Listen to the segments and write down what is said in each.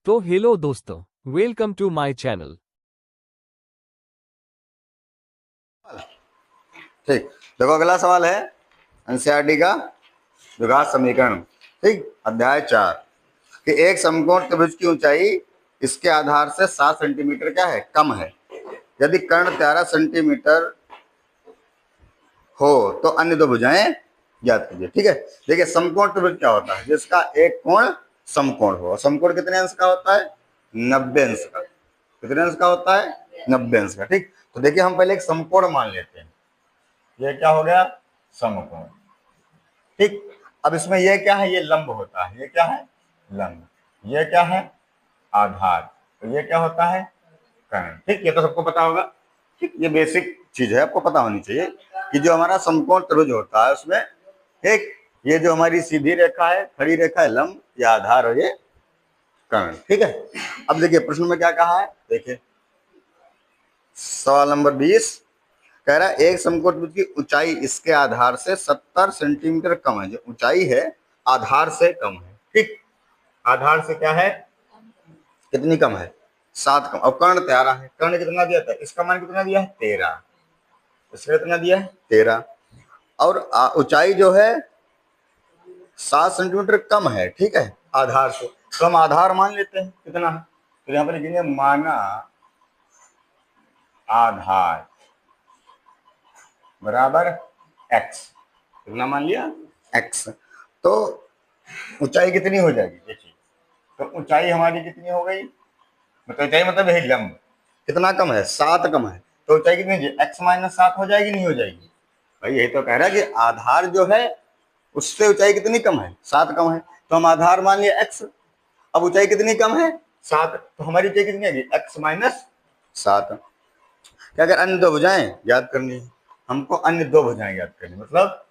तो हेलो दोस्तों, welcome to my channel. ठीक। देखो अगला सवाल है एनसीईआरटी का द्विघात समीकरण। ठीक, अध्याय 4 कि एक समकोण त्रिभुज की ऊंचाई इसके आधार से 7 सेंटीमीटर क्या है, कम है। यदि कर्ण 13 सेंटीमीटर हो तो अन्य दो भुजाएं ज्ञात कीजिए। ठीक है, देखिए समकोण त्रिभुज क्या होता है, जिसका एक कोण समकोण हो। समकोण कितने अंश का होता है? 90 अंश का। कितने अंश का होता है? 90 अंश का। ठीक, तो देखिए हम पहले एक समकोण मान लेते हैं। ये क्या हो गया? समकोण। ठीक, अब इसमें ये क्या है? ये लंब होता है। ये क्या है? लंब। ये क्या है? आधार। तो ये क्या होता है? कर्ण। ठीक, ये तो सबको पता होगा। ठीक, ये बेसिक चीज है, आपको पता होनी चाहिए कि जो हमारा समकोण त्रिभुज होता है उसमें एक ये जो हमारी सीधी रेखा है, खड़ी रेखा है लंब, या आधार और ये कर्ण। ठीक है, अब देखिए प्रश्न में क्या कहा है, देखिए सवाल नंबर 20 कह रहा है एक समकोण त्रिभुज की ऊंचाई इसके आधार से 70 सेंटीमीटर कम है। जो ऊंचाई है आधार से कम है। ठीक, आधार से क्या है, कितनी कम है? 7 कम। और कर्ण 13 है। कर्ण कितना दिया था? इसका मान कितना दिया है? 13। इसका कितना दिया है? 13। और ऊंचाई जो है 7 सेंटीमीटर कम है। ठीक है, आधार से। तो हम आधार मान लेते हैं कितना है, तो यहाँ पर लिखेंगे माना आधार बराबर x। कितना मान लिया? x। तो ऊंचाई कितनी हो जाएगी, देखिए। तो ऊंचाई हमारी कितनी हो गई? मतलब ऊंचाई मतलब यही लंब कितना कम है? 7 कम है। तो ऊंचाई कितनी? x माइनस 7 हो जाएगी, नहीं हो जाएगी? भाई यही तो कह रहा है कि आधार जो है उससे ऊंचाई कितनी कम है? 7 कम है। तो हम आधार मान लिया x। अब ऊंचाई कितनी कम है? 7। तो हमारी ऊंचाई कितनी आएगी? x minus 7। क्या अगर अन्य दो भुजाएं याद करनी है हमको, अन्य दो भुजाएं याद करनी, मतलब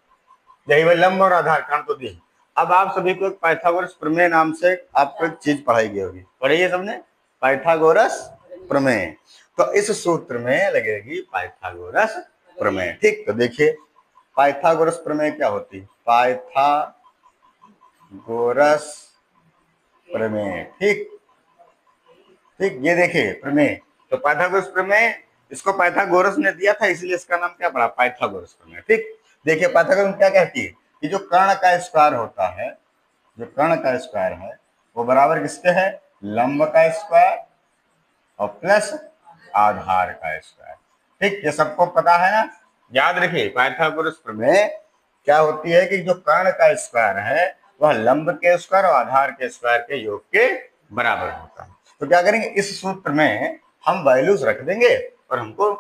यही वही लंब और आधार काम तो दी। अब आप सभी को एक पाइथागोरस प्रमेय नाम से आपको एक चीज पढ़ाई गई होगी, पढ़ी है सबने? पाइथागोरस प्रमेय। तो इस सूत्र में लगेगी पाइथागोरस प्रमेय। ठीक, तो देखिए पाइथागोरस प्रमेय क्या होती है? पाइथागोरस प्रमेय। ठीक ठीक, ये देखिए प्रमेय। तो पाइथागोरस प्रमेय, इसको पाइथागोरस ने दिया था इसलिए इसका नाम क्या पड़ा? पाइथागोरस प्रमेय। ठीक, देखिए पाइथागोरस क्या कहती है कि जो कर्ण का स्क्वायर होता है, जो कर्ण का स्क्वायर है वो बराबर किसके है? लंब का स्क्वायर और प्लस आधार का स्क्वायर। ठीक, ये सबको पता है ना? याद रखिए पाइथागोरस प्रमेय क्या होती है कि जो कर्ण का स्क्वायर है वह लंब के स्क्वायर और आधार के स्क्वायर के योग के बराबर होता है। तो क्या करेंगे, इस सूत्र में हम वैल्यूज रख देंगे और हमको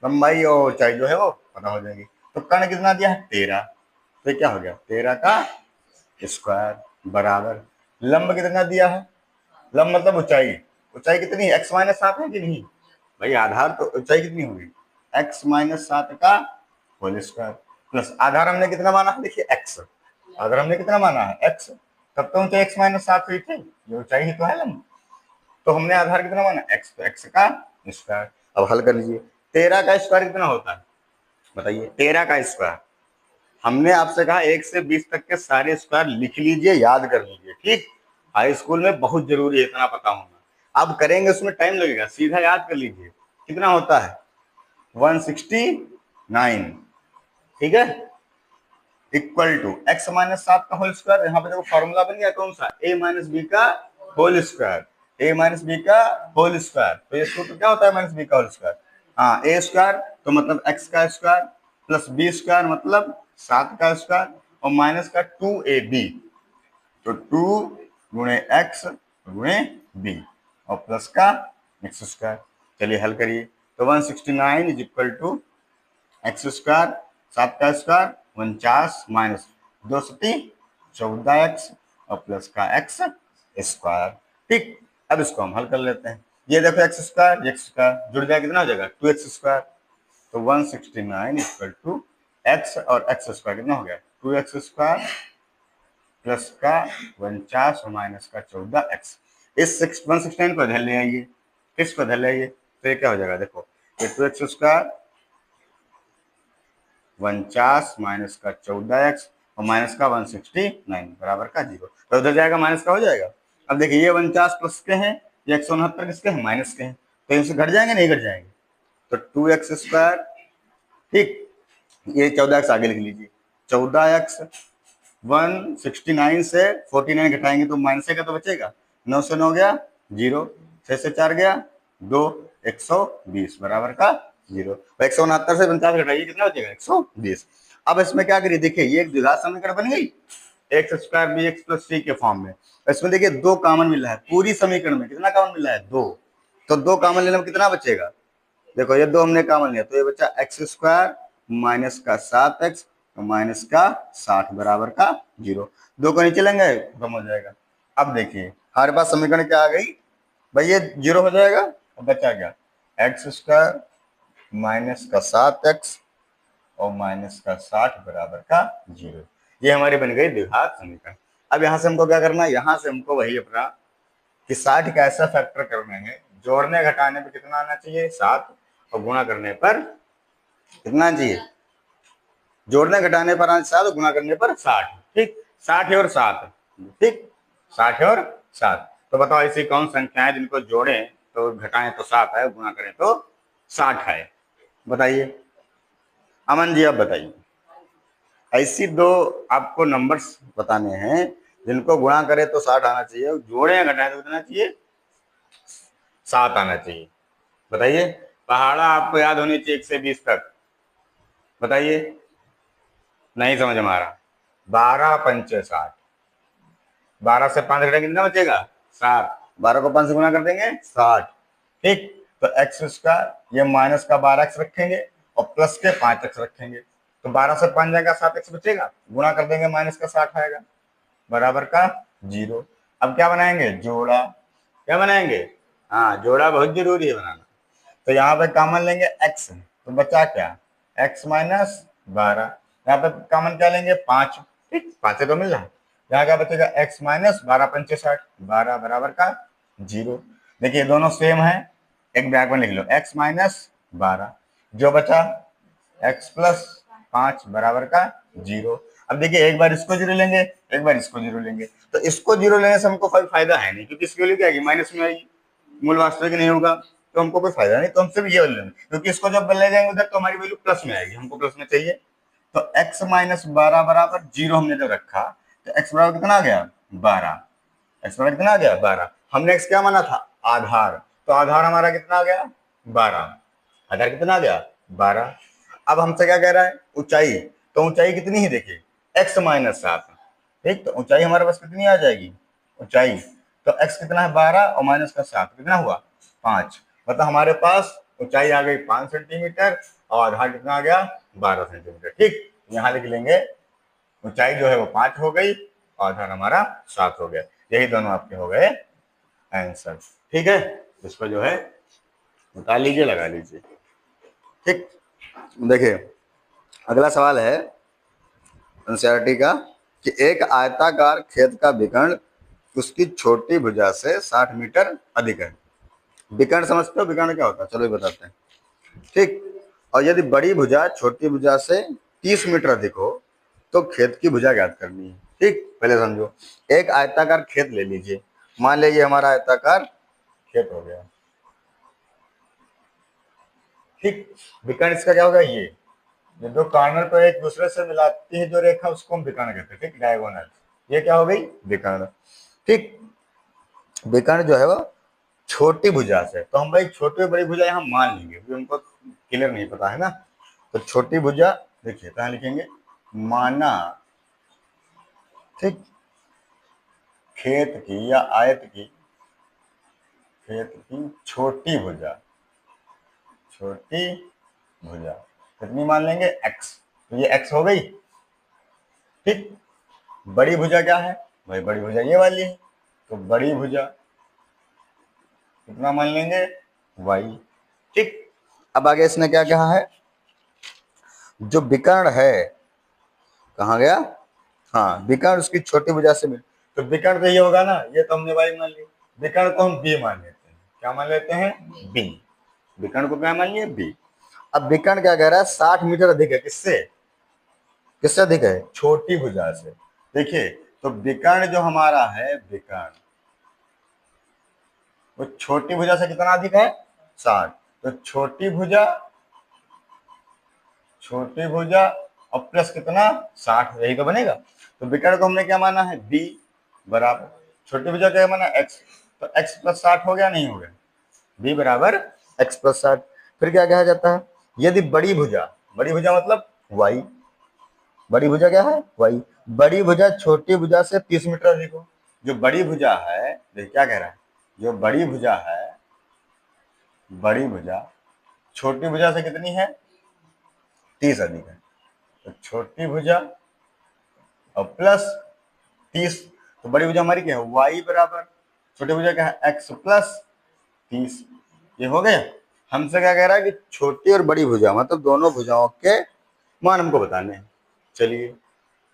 लंबाई और ऊंचाई जो है वो पता हो जाएगी। तो कर्ण कितना दिया है? 13। तो क्या हो गया? 13 का स्क्वायर बराबर लंब कितना दिया है? लंब मतलब ऊंचाई। ऊंचाई कितनी है? x माइनस 7 है कि नहीं? भाई आधार तो ऊंचाई कितनी होगी? x माइनस 7 का होल स्क्वायर प्लस आधार हमने कितना माना है? देखिए x। आधार हमने कितना माना है? x। तब तो ऊंचाई x माइनस 7 हुई थी, ये ऊंचाई ही तो है लंब। तो हमने आधार कितना माना? x। तो x का स्क्वायर। अब हल कर लीजिए। 13 का स्क्वायर कितना होता है बताइए? 13 का स्क्वायर हमने आपसे कहा 1 से 20 तक के सारे स्क्वायर लिख लीजिए, याद कर लीजिए। ठीक, हाई स्कूल में बहुत जरूरी है इतना पता होना। अब करेंगे उसमें टाइम लगेगा, सीधा याद कर लीजिए कितना होता है? 169। ठीक है, इक्वल टू x माइनस 7 का होल स्क्वायर। यहाँ पे देखो फॉर्मूला बन गया कौन सा? a माइनस बी का whole square. a minus B का होल स्क्वायर। तो ये सूत्र क्या होता है? माइनस बी का होल स्क्वायर। हाँ, a स्क्वायर तो मतलब x का स्क्वायर प्लस b स्क्वायर मतलब 7 का स्क्वायर और माइनस का 2ab। तो 2 गुणे x गुणे b और प्लस का x स्क्वायर। चलिए हल करिए। तो 169 is equal to x square 7 का स्क्वायर 49 माइनस 214x और प्लस का एक्स स्क्वायर। ठीक, अब इसको हम हल कर लेते हैं। ये देखो एक्स स्क्वायर जुड़ जाएगा, कितना हो जाएगा? 2x square. तो 169 इक्वल टू एक्स और एक्स स्क्वायर कितना हो गया? 2x स्क्वायर प्लस का 49 और माइनस का 14x। इस 169 को इधर ले आइए, किस को इधर ले आइए, तो ये क्या हो जाएगा? देखो ये 2x स्क्वायर 49 माइनस का 14x और माइनस का 169 बराबर का 0। तो उधर जाएगा माइनस का हो जाएगा अब देखिए ये 49 प्लस के हैं, ये 169 किसके हैं, माइनस के हैं, तो इनसे घट जाएंगे नहीं घट जाएंगे, तो 2x², ठीक, ये 14x आगे लिख लीजिए, 14x 169 से 49 घटाएंगे तो माइनस का तो बचेगा, 9 से 9 गया 0, 6 से 4 गया 2, 120 बराबर का 0। 169 से 49 घटाइए कितना बचेगा, 120। अब इसमें क्या करिए, देखिए ये एक द्विघात समीकरण बन गई x² bx प्लस c के फॉर्म में। इसमें देखिए 2 कॉमन मिल रहा है, पूरी समीकरण में कितना कॉमन मिल रहा है, 2, तो 2 कॉमन लेने में कितना बचेगा, देखो ये 2 हमने कॉमन लिया तो ये बचा x² माइनस का 7x माइनस का 60 बराबर का 0, 2 को नीचे लेंगे खत्म हो जाएगा। अब देखिए हमारे पास समीकरण क्या आ गई भाई, ये 0 हो जाएगा, अब बचा क्या, x² माइनस का 7x और माइनस का 60 बराबर का 0, ये हमारी बन गई द्विघात समीकरण। अब यहाँ से हमको क्या करना है, यहाँ से हमको वही अपना कि 60 का ऐसा फैक्टर करना है, जोड़ने घटाने पर कितना आना चाहिए 7 और गुणा करने पर कितना चाहिए, जोड़ने घटाने पर 7 और गुणा करने पर 60, ठीक, 60 और 7, ठीक, 60 और 7। तो बताओ ऐसी कौन संख्याएं जिनको जोड़ें तो घटाएं तो 7 है, गुणा करें तो 60 है, बताइए अमन जी, आप बताइए। ऐसी 2 आपको नंबर्स बताने हैं जिनको गुणा करें तो 60 आना चाहिए, जोड़े या घटाएं तो कितना चाहिए, 7 आना चाहिए, बताइए। पहाड़ा आपको याद होनी चाहिए 1 से 20 तक, बताइए, नहीं समझ में आ रहा, 12 पंचे 60, 12 से 5 घटाएंगे कितना बचेगा 7, 12 को 5 से गुणा कर देंगे 60, ठीक, तो x², ये माइनस का 12x रखेंगे और प्लस के 5x रखेंगे, तो 12 से 5 जाएगा 7x बचेगा, गुणा कर देंगे माइनस का 60 आएगा बराबर का 0। अब क्या बनाएंगे, जोड़ा, क्या बनाएंगे, हाँ जोड़ा बहुत जरूरी है बनाना, तो यहाँ पे कॉमन लेंगे x, तो बचा क्या x माइनस 12, यहाँ पे कॉमन क्या लेंगे 5, ठीक, 5 तो मिल रहा है, यहाँ क्या बचेगा x माइनस 12 पंचे 60, 12 बराबर का 0। देखिए दोनों सेम है, एक ब्रैकेट में लिख लो x माइनस 12, जो बचा x प्लस 5 बराबर का 0। अब देखिए एक बार इसको 0 लेंगे, एक बार इसको 0 लेंगे, तो इसको 0 लेने से हमको कोई फायदा है नहीं, क्योंकि इसकी वैल्यू क्या आएगी, माइनस में आएगी, मूल वास्तविक नहीं होगा, तो हमको कोई फायदा नहीं, तो हम सिर्फ ये वाले लेंगे, क्योंकि इसको जब ले जाएंगे उधर तो हमारी वैल्यू प्लस में आएगी, हमको प्लस में चाहिए, तो x माइनस 12 बराबर 0 हमने जो रखा, तो x बराबर कितना आ गया 12, x बराबर कितना आ गया 12, हमने x क्या माना था आधार, तो आधार हमारा कितना आ गया 12, आधार कितना आ गया 12। अब हमसे क्या कह रहा है ऊंचाई, तो ऊंचाई कितनी है देखिए x माइनस 7, ठीक, तो ऊंचाई हमारे पास कितनी आ जाएगी ऊंचाई, तो x कितना है 12 और माइनस का 7 कितना हुआ 5, मतलब हमारे पास ऊंचाई आ गई 5 सेंटीमीटर और आधार कितना आ गया 12 सेंटीमीटर, ठीक, यहाँ लिख लेंगे ऊंचाई जो है वो 5 हो गई और आधार हमारा 7 हो गया, यही दोनों आपके हो गए आंसर, ठीक है, इसको जो है बता लीजिए, लगा लीजिए, ठीक। देखिए अगला सवाल है एनसीईआरटी का कि एक आयताकार खेत का विकर्ण उसकी छोटी भुजा से 60 मीटर अधिक है, विकर्ण समझते हो, विकर्ण क्या होता है, चलो ये बताते हैं, ठीक, और यदि बड़ी भुजा छोटी भुजा से 30 मीटर अधिक हो तो खेत की भुजा ज्ञात करनी है, ठीक, पहले समझो, एक आयताकार खेत ले लीजिए, मान लीजिए हमारा आयताकार खेत हो गया, ठीक, विकर्ण इसका क्या होगा, ये दो कॉर्नर पर एक दूसरे से मिलाती है जो रेखा उसको हम विकर्ण कहते हैं, ठीक, डायगोनल, ये क्या हो गई विकर्ण, ठीक, विकर्ण जो है वो छोटी भुजा से, तो हम भाई छोटी और बड़ी भुजा यहाँ मान लेंगे क्योंकि उनको क्लियर नहीं पता है ना, तो छोटी भुजा देखिए कहाँ लिखेंगे, माना, ठीक, खेत की या आयत की, खेत की छोटी भुजा, छोटी भुजा कितनी मान लेंगे x, तो ये x हो गई, ठीक, बड़ी भुजा क्या है भाई, बड़ी भुजा ये वाली है, तो बड़ी भुजा कितना मान लेंगे y, ठीक। अब आगे इसने क्या कहा है, जो विकर्ण है कहाँ गया, हाँ विकर्ण उसकी छोटी भुजा से मिल, तो विकर्ण तो ये होगा ना, ये तो हमने y मान लिया, विकर्ण को हम b मान लेते हैं, क्या मान लेते हैं b, विकर्ण को क्या मान लिए b। अब विकर्ण क्या कह रहा है 60 मीटर अधिक है, किससे, किससे अधिक है, छोटी भुजा से, देखिए तो विकर्ण जो हमारा है विकर्ण वो छोटी भुजा से कितना अधिक है? 60। तो छोटी भुजा और प्लस कितना? 60, यही तो बनेगा। तो विकर्ण को हमने क्या माना है? b बराबर छोटी भुजा क्या माना? x। तो x प्लस 60 हो गया, नहीं हो गया? b बराबर x प्लस 60। फिर क्या कहा जाता है? यदि बड़ी भुजा मतलब y, बड़ी भुजा क्या है? y। बड़ी भुजा छोटी भुजा से 30 मीटर अधिक हो। जो बड़ी भुजा है, देखिए क्या कह रहा है, जो बड़ी भुजा है, बड़ी भुजा छोटी भुजा से कितनी है? 30 अधिक है। तो छोटी भुजा और प्लस 30, तो बड़ी भुजा हमारी क्या है? y बराबर छोटी भुजा क्या है? x plus 30। ये हो गया। हमसे क्या कह रहा है कि छोटी और बड़ी भुजा मतलब दोनों भुजाओं के मान हमको बताने हैं। चलिए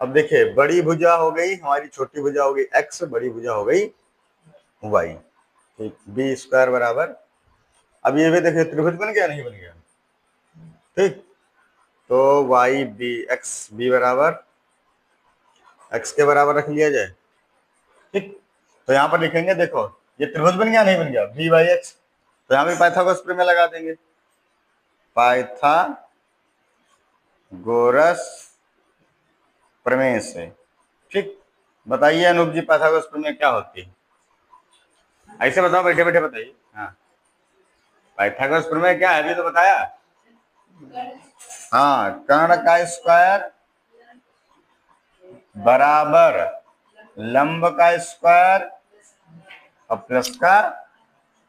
अब देखिए, बड़ी भुजा हो गई हमारी, छोटी भुजा हो गई x, बड़ी भुजा हो गई y। ठीक, बी स्क्वायर बराबर, अब ये भी देखिए त्रिभुज बन गया, नहीं बन गया? ठीक, तो y b x b बराबर x के बराबर रख लिया जाए। ठीक, तो यहाँ पर लिखेंगे, देखो ये त्रिभुज बन गया, नहीं बन गया? b by x. तो यहाँ पे पाइथागोरस प्रमेय लगा देंगे, पाइथागोरस प्रमेय से। ठीक, बताइए अनूप जी, पाइथागोरस प्रमेय क्या होती है? ऐसे बताओ, बैठे बैठे बताइए। हाँ, पाइथागोरस प्रमेय क्या है, अभी तो बताया। हाँ, कर्ण का स्क्वायर बराबर लंब का स्क्वायर और प्लस का,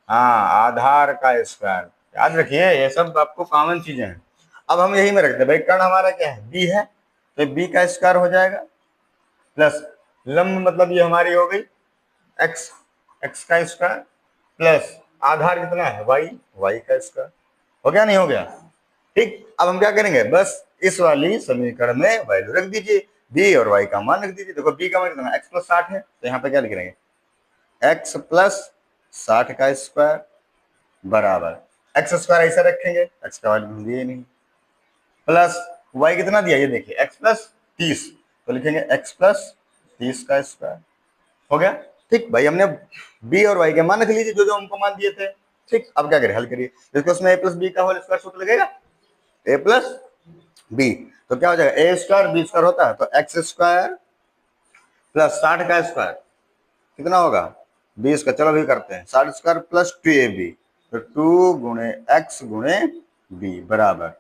हाँ, आधार का स्क्वायर। याद रखिए, ये सब आपको कॉमन चीजें हैं। अब हम यही में रखते हैं भाई, कर्ण हमारा क्या है? बी है, तो बी का स्क्वायर हो जाएगा, प्लस लंब मतलब ये हमारी हो गई एक्स, एक्स का स्क्वायर, प्लस आधार कितना है? वाई, वाई का स्क्वायर। हो गया, नहीं हो गया? ठीक, अब हम क्या करेंगे, बस इस वाली समीकरण में वैल्यू रख दीजिए, बी और वाई का मान रख दीजिए। देखो बी का मान कितना? एक्स प्लस 60 है, तो यहाँ पे क्या लिख रहे हैं? एक्स प्लस 60 का स्क्वायर बराबर एक्स स्क्वायर ऐसा रखेंगे, एक्स का वैल्यू दिए नहीं, प्लस वाई कितना दिया? ये देखिए एक्स प्लस 30, तो लिखेंगे एक्स प्लस 30 का स्क्वायर। हो गया। ठीक भाई, हमने बी और वाई के मान रख लीजिए, जो जो हमको मान दिए थे। ठीक, अब क्या करें, हल करिए। देखो उसमें ए प्लस बी का होल स्क्वायर सूत्र लगेगा, ए प्लस बी, तो क्या हो जाएगा? ए स्क्वायर बी स्क्वायर होता है, तो एक्स स्क्वायर प्लस 60 का स्क्वायर कितना होगा? 20 का। चलो अभी करते हैं, 60 स्क्वायर प्लस 2ab, तो 2 गुणे एक्स गुणे बी बराबर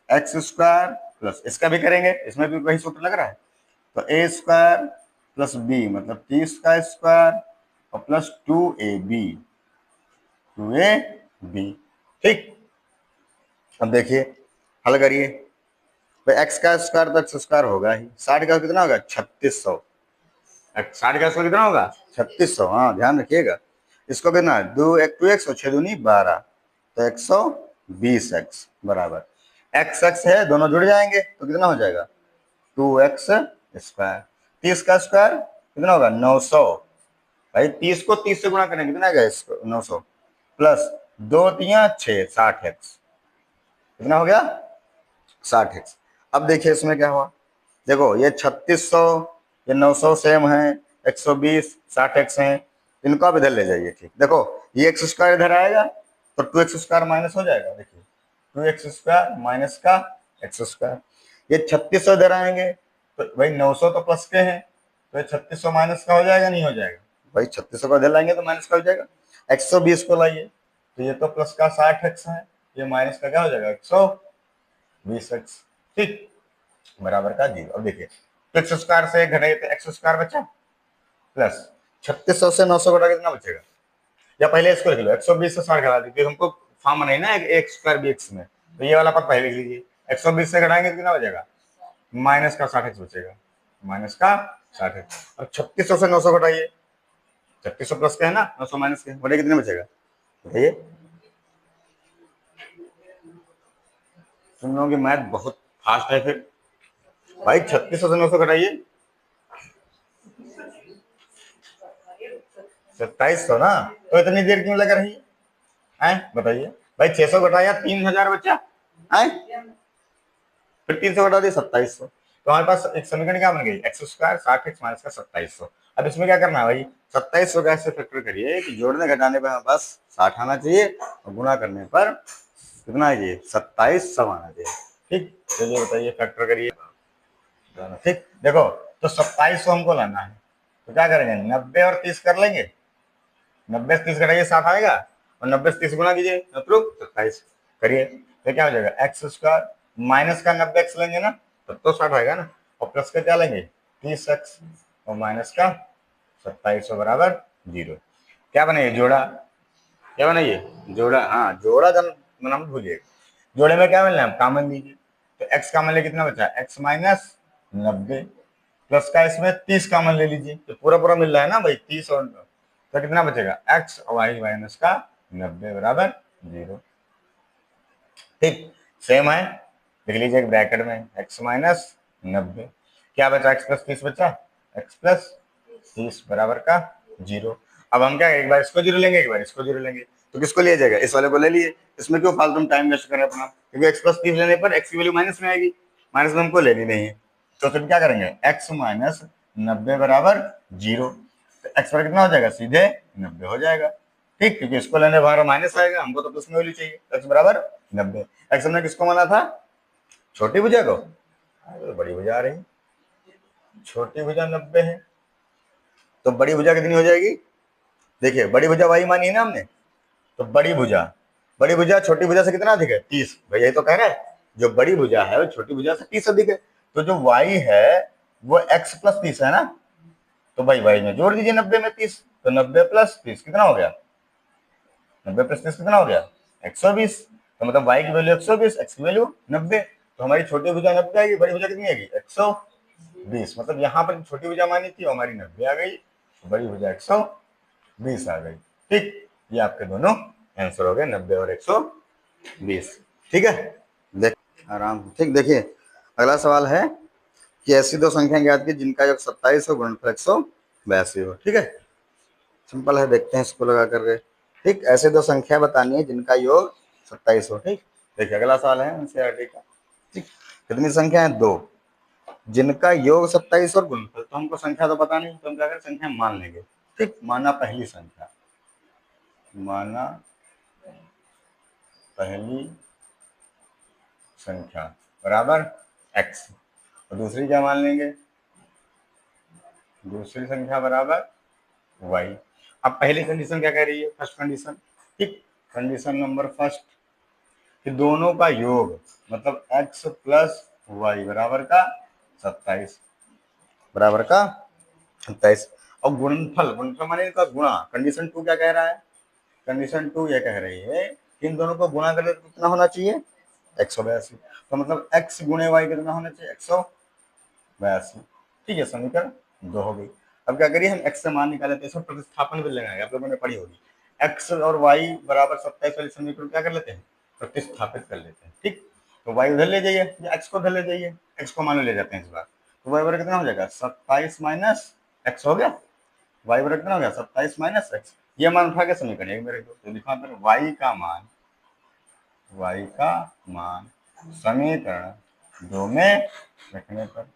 एक्स स्क्वायर प्लस, इसका भी करेंगे, इसमें भी वही सूत्र लग रहा है, तो ए स्क्वायर प्लस बी मतलब 30 का स्क्वायर और प्लस 2ab, 2ab। ठीक, अब देखिए हल करिए, तो एक्स का स्क्वायर तो एक्स स्क्वायर होगा ही, 60 का कितना होगा? 3600। 60 का स्क्वायर कितना होगा? 3600। हाँ, ध्यान रखिएगा। इसको कितना है? 2 और 6 दूनी 12, तो 120x बराबर एक्स एक्स है, दोनों जुड़ जाएंगे तो कितना हो जाएगा? 2x square. 30 का स्क्वायर कितना होगा? 900। भाई 30 को 30 से गुणा करेंगे कितना आएगा? 900 प्लस 2 तिया 6, 60x। कितना हो गया? 60x। अब देखिए इसमें क्या हुआ, देखो ये 3600, ये 900 सेम है, 120 60x है, इनको आप इधर ले जाइए। ठीक, देखो ये एक्स स्क्वायर इधर आएगा तो 2x स्क्वायर माइनस हो जाएगा, देखिए 2x स्क्वायर माइनस का एक्स स्क्वायर। ये 3600 इधर आएंगे तो भाई 900 तो प्लस के हैं, तो ये 3600 माइनस का हो जाएगा, नहीं हो जाएगा? भाई 3600 को इधर लाएंगे तो माइनस का हो जाएगा। 120 को लाइए तो ये तो प्लस का 60x है, ये माइनस का क्या हो जाएगा? 120x। ठीक, बराबर का 0। अब देखिए एक्स स्क्वायर से घटाइए तो एक्स स्क्वायर बचा, प्लस 3600 से 900 घटा कितना बचेगा? या पहले इसको लिख लो, 120 से 60 घटा दीजिए, हमको फॉर्म नहीं ना एक्स स्क्वायर बी एक्स में, तो ये वाला पद पहले लिख लीजिए। 120 से घटाएंगे तो कितना बचेगा? माइनस का 60x बचेगा, माइनस का 60x। अब 3600 से 900 घटाइए, 3600 प्लस का है ना, 900 माइनस के, बड़े कितने बचेगा बताइए? तुम लोगों की मैथ बहुत फास्ट है। फिर भाई 3600 से 900 घटाइए, 2700 ना, तो इतनी देर क्यों लगा रही है बताइए? भाई 600 घटाया 3000 बचा है, फिर 300 घटा दिए 2700, तो हमारे पास एक समीकरण क्या बन गई, एक्स स्क्वायर 60x माइनस का 2700। अब इसमें क्या करना है भाई, 2700 का ऐसे फैक्टर करिए कि जोड़ने घटाने पर हमारे पास 60 आना चाहिए और गुणा करने पर कितना है ये 2700 आना चाहिए। ठीक, चलिए बताइए फैक्टर करिए। ठीक, देखो तो 2700 हमको लाना है, तो क्या करेंगे 90 और 30 कर लेंगे, 90 से 30 घटाइए 60 आएगा और 90 से 30 गुना कीजिए प्रूफ 27 करिए, तो क्या हो जाएगा एक्स स्क्वायर माइनस का 90 एक्स लेंगे ना तब तो 60 आएगा ना, और प्लस का क्या लेंगे 30 एक्स और माइनस का 2700 बराबर 0। क्या बनाइए जोड़ा, क्या बनाइए जोड़ा, हाँ जोड़ा जन नाम भूलिए, जोड़े में क्या मिलना है कॉमन लीजिए, तो एक्स कॉमन ले कितना बचा एक्स माइनस 90 प्लस का इसमें 30 कॉमन ले लीजिए, तो पूरा पूरा मिल रहा है ना भाई 30 और तो कितना बचेगा एक्स और वाई माइनस का 90 बराबर 0। ठीक, सेम है, लिख लीजिए एक ब्रैकेट में एक्स माइनस 90, क्या बचा एक्स प्लस 30 बचा, एक्स प्लस 30 बराबर का 0। अब हम क्या एक बार इसको 0 लेंगे एक बार इसको 0 लेंगे, तो किसको लिया जाएगा इस वाले को ले लिए, इसमें क्यों फालतू टाइम वेस्ट करें अपना, क्योंकि एक्स प्लस 30 लेने पर एक्स की वैल्यू माइनस में आएगी, माइनस में हमको लेनी नहीं है, तो फिर क्या करेंगे एक्स माइनस 90 बराबर 0, तो एक्स पर कितना हो जाएगा सीधे 90 हो जाएगा। ठीक, क्योंकि इसको लेने बाहर माइनस आएगा, हमको तो प्लस में वैल्यू चाहिए, एक्स बराबर 90। एक्स हमने किसको माना था छोटी भुजा को, तो बड़ी भुजा आ रही, छोटी भुजा 90 है तो बड़ी भुजा कितनी हो जाएगी, देखिए बड़ी भुजा वाई मानी है ना हमने, तो बड़ी भुजा छोटी भुजा से कितना अधिक है 30, भैया यही तो कह रहा है जो बड़ी भुजा है वो छोटी भुजा से 30 अधिक है, तो जो y है वो x प्लस 30 है ना, तो भाई y में जोड़ दीजिए 90 में 30, तो 90 प्लस 30 कितना हो गया, 90 प्लस 30 कितना हो गया 120, तो मतलब y की वैल्यू 120 x की वैल्यू 90, तो हमारी छोटी भुजा 90 आएगी, बड़ी भुजा कितनी आएगी 120, मतलब यहाँ पर छोटी भुजा मानी थी हमारी 90 आ गई, तो बड़ी भुजा 120 आ गई। ठीक, ये आपके दोनों आंसर हो गए 90 और 120। ठीक है, देख आराम, ठीक देखिए अगला सवाल है कि ऐसी दो संख्या ज्ञात की जिनका योग 27 हो गुणनफल 182 हो। ठीक है, सिंपल है, देखते हैं इसको लगा कर। ठीक, ऐसे दो संख्या बतानी है जिनका योग 27 हो। ठीक, देखिए अगला सवाल है एनसीईआरटी का। ठीक, कितनी संख्या है दो, जिनका योग 27 और गुणनफल, तो हमको संख्या तो पता नहीं, तो हम क्या करें संख्या मान लेंगे। ठीक, माना पहली संख्या, माना पहली संख्या बराबर x, और दूसरी क्या मान लेंगे, दूसरी संख्या बराबर y। अब पहली कंडीशन क्या कह रही है, फर्स्ट कंडीशन। ठीक, कंडीशन नंबर फर्स्ट कि दोनों का योग मतलब x प्लस वाई बराबर का 27, बराबर का 27, और गुणनफल, गुणनफल माने इनका गुणा। कंडीशन टू क्या कह रहा है, कंडीशन टू ये कह रही है कि इन दोनों को गुणा करने तो कितना होना चाहिए 182, तो मतलब x गुणे y कितना होना चाहिए 182। ठीक है, समीकरण दो हो गई। अब क्या करिए हम x से मान निकाले, तो इसमें प्रतिस्थापन भी लगाएंगे, आप लोगों ने पढ़ी होगी, x और y बराबर 27 वाले समीकरण क्या कर लेते हैं प्रतिस्थापित कर लेते हैं। ठीक, तो y उधर ले जाइए या x को उधर ले जाइए, x को मान ले जाते हैं इस बार, तो y बराबर कितना हो जाएगा 27 माइनस x हो गया, y बराबर कितना हो गया 27 माइनस x, ये मान उठा के समीकरण एक मेरे को, तो लिखा फिर y का मान, y का मान समीकरण दो में रखने पर,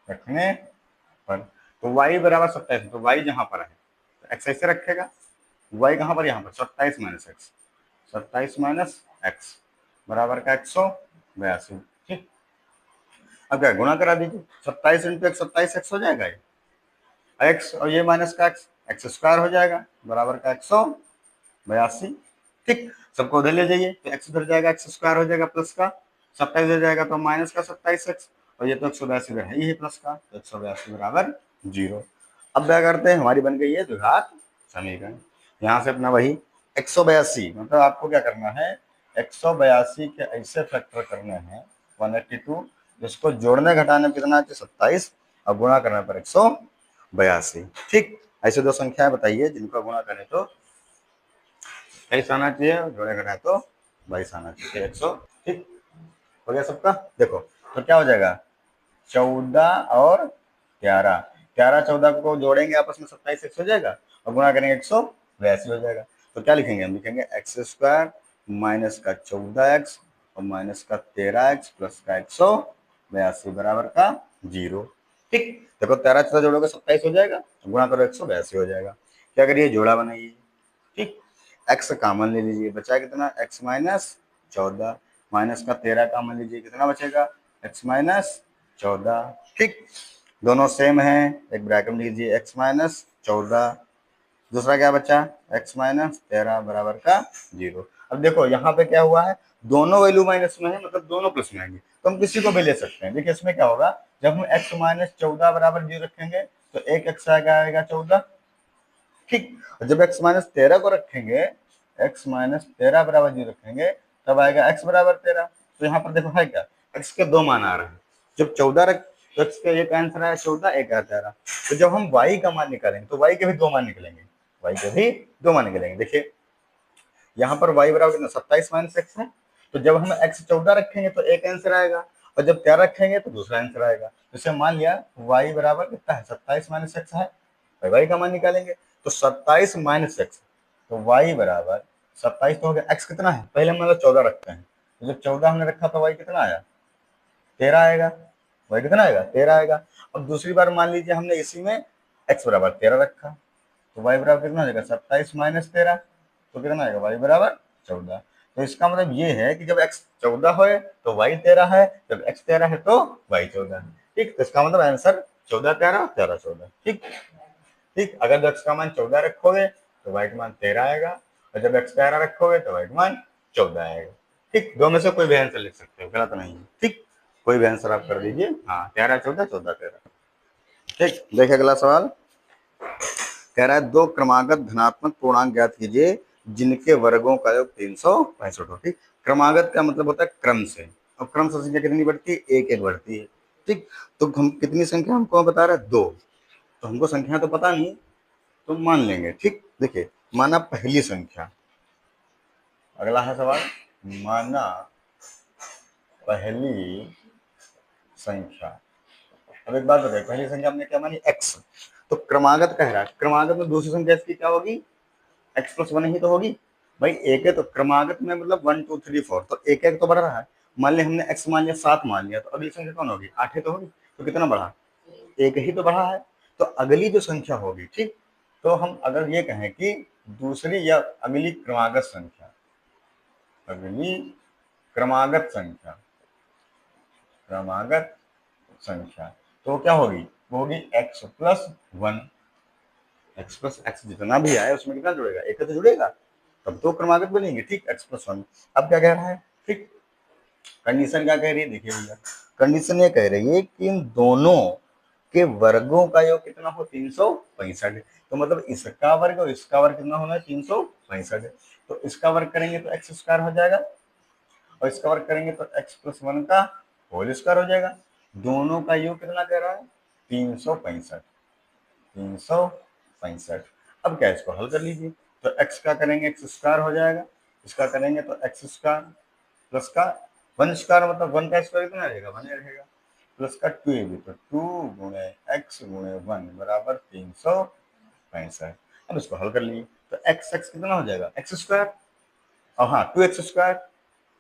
रखने पर, तो y बराबर 27, तो y जहां पर है तो x ऐसे रखेगा, y कहां पर यहाँ पर 27 माइनस एक्स, 27 माइनस एक्स बराबर का 182। ठीक, अब क्या गुणा करा दीजिए, 27 इंटू एक्स 27 एक्स हो जाएगा, ये एक्स और ये माइनस का एक्स, एक्स स्क्वायर हो जाएगा बराबर का 182। ठीक, सबको उधर ले जाइए, तो एक्स उधर जाएगा एक्स स्क्वायर हो जाएगा प्लस का 27 हो जाएगा, तो माइनस का 27 एक्स, और ये तो 182 है ही प्लस का, तो 182 बराबर 0। अब क्या करते हैं, हमारी बन गई है द्विघात समीकरण, यहाँ से अपना वही 182, मतलब आपको क्या करना है 182 के ऐसे फैक्टर करने हैं 182, जिसको जोड़ने घटाने में कितना चाहिए 27 और गुणा करने पर 182। ठीक, ऐसे दो संख्याएं बताइए जिनका गुणा करें तो 23 आना चाहिए, जोड़े घटाए तो 22 आना चाहिए 100। ठीक, हो गया सबका। देखो तो क्या हो जाएगा 14 और 11, 11 14 को जोड़ेंगे आपस में 27 एक्स हो जाएगा, और गुणा करेंगे 182 हो जाएगा, तो क्या लिखेंगे हम लिखेंगे एक्स स्क्वायर माइनस का 14x और माइनस का 13x प्लस का 182। बयासी बराबर का 0। ठीक, देखो 13 से जोड़ोगे 27 हो जाएगा, गुणा करो 182 हो जाएगा। क्या करिए, जोड़ा बनाइए। ठीक, x कॉमन ले लीजिए, बचा कितना, x माइनस 14, माइनस का 13 कॉमन लीजिए, कितना बचेगा, x माइनस 14। ठीक, दोनों सेम है, एक ब्रैकेट में लीजिए, x माइनस 14, दूसरा क्या बचा, x माइनस 13 बराबर का 0। अब देखो यहाँ पे क्या हुआ है, दोनों वैल्यू माइनस में है, मतलब दोनों प्लस में आएंगे, तो हम किसी को भी ले सकते हैं। देखिए इसमें क्या होगा, जब हम x माइनस 14 बराबर 0 रखेंगे तो एक x आएगा 14। ठीक, जब x माइनस 13 को रखेंगे, x माइनस 13 बराबर 0 रखेंगे, तब आएगा x बराबर 13। तो यहाँ पर देखो है क्या, x के दो मान आ रहे हैं। जब 14 रख तो x का एक आंसर आया 14, एक आया 13। तो जब हम y का मान निकालेंगे तो y के भी दो मान निकलेंगे, y के भी दो मान निकलेंगे। देखिए यहाँ पर y बराबर कितना, 27 माइनस एक्स है, तो जब हम x 14 रखेंगे तो एक आंसर आएगा, और जब 13 रखेंगे तो दूसरा आंसर आएगा। जैसे मान लिया y बराबर कितना है, 27 माइनस एक्स है, y का मान निकालेंगे तो 27 माइनस एक्स, तो y बराबर 27 तो हो गया, x कितना है, पहले हम मतलब 14 रखते हैं, तो जब 14 हमने रखा तो y कितना आया, 13 आएगा, y कितना आएगा, 13 आएगा। अब दूसरी बार मान लीजिए हमने इसी में x बराबर 13 रखा, तो y बराबर कितना हो जाएगा, 27 माइनस 13, तो कितना आएगा, y बराबर 14। तो इसका मतलब ये है कि जब x 14 हो तो y 13 है, जब x 13 है तो y 14 है। ठीक, तो इसका मतलब आंसर 14 13 13 14। ठीक, ठीक, अगर x का मान 14 रखोगे तो y का मान 13 आएगा, और जब x 13 रखोगे तो y का मान 14 आएगा। ठीक, दो में से कोई भी आंसर लिख सकते हो, गलत नहीं है। ठीक, कोई भी आंसर आप कर दीजिए, हाँ 13 14 14 13। ठीक, देखिए अगला सवाल कह रहा है, दो क्रमागत धनात्मक पूर्णांक ज्ञात कीजिए जिनके वर्गों का योग 365 हो। ठीक, क्रमागत का मतलब होता है क्रम से, और क्रम से संख्या कितनी बढ़ती है, एक एक बढ़ती है। ठीक, तो हम कितनी संख्या हमको बता रहे हैं, दो, तो हमको संख्या तो पता नहीं, तो मान लेंगे। ठीक, देखिए माना पहली संख्या, अगला है सवाल, माना पहली संख्या। अब एक बात बताइए, पहली संख्या हमने क्या मानी, x, तो क्रमागत कह रहा है, क्रमागत में दूसरी संख्या इसकी क्या होगी, x प्लस 1 ही तो होगी भाई। एक है तो क्रमागत में मतलब 1 2 3 4, तो एक एक तो बढ़ रहा है। मान लिया हमने x मान लिया 7 मान लिया, तो अगली संख्या कौन होगी, 8 ही तो होगी, तो कितना बढ़ा, एक ही तो बढ़ा है। तो अगली जो संख्या होगी, ठीक, तो हम अगर ये कहें कि दूसरी या अगली क्रमागत संख्या, अगली क्रमागत संख्या, क्रमागत संख्या, तो क्या होगी, वो होगी x plus 1। x plus x जितना भी आए उसमें कितना जुड़ेगा, एक तो जुड़ेगा, तब तो क्रमागत बनेगी। ठीक, x प्लस 1। अब क्या कह रहा है, ठीक, कंडीशन क्या कह रही है, देखिए भैया कंडीशन ये कह रही है कि इन दोनों के वर्गों का योग कितना हो, 365। तो मतलब इसका वर्ग और इसका वर्ग कितना होना है, 365। तो इसका वर्ग करेंगे तो एक्स स्क्वायर हो जाएगा, और इसका वर्ग करेंगे तो x प्लस 1 का होल स्क्वायर हो जाएगा। दोनों का योग कितना कह रहा है, 365, 365। अब क्या, इसको हल कर लीजिए, तो x का करेंगे एक्स स्क्वायर हो जाएगा, इसका करेंगे तो एक्स स्क्वायर प्लस का 1 स्क्वायर, मतलब 1 का स्क्वायर कितना रहेगा, 1 रहेगा, प्लस का 2 ए बी, तो 2 गुणे एक्स गुणे 1 बराबर 365। अब इसको हल कर लीजिए, तो एक्स एक्स कितना हो जाएगा, एक्स स्क्वायर, और हाँ 2x स्क्वायर,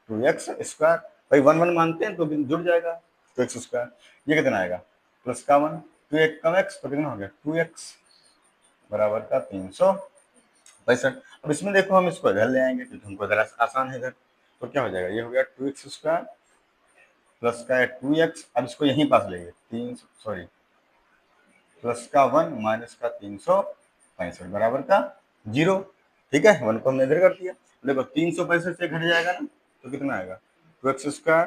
2x स्क्वायर, भाई 1 1 मानते हैं तो जुड़ जाएगा, 2x स्क्वायर, ये कितना आएगा, प्लस का 1, 2 एक कम x, तो कितना हो गया, 2x बराबर का 365। अब इसमें देखो हम इसको इधर ले आएंगे क्योंकि हमको इधर आसान है इधर, तो क्या हो जाएगा, ये हो गया 2x स्क्वायर प्लस का 2x, अब इसको यहीं पास लेंगे, तीन सॉरी प्लस का 1 माइनस का 365 बराबर का 0। ठीक है, 1 को हमने इधर कर दिया, देखो 365 से घट जाएगा ना, तो कितना आएगा, 2x स्क्वायर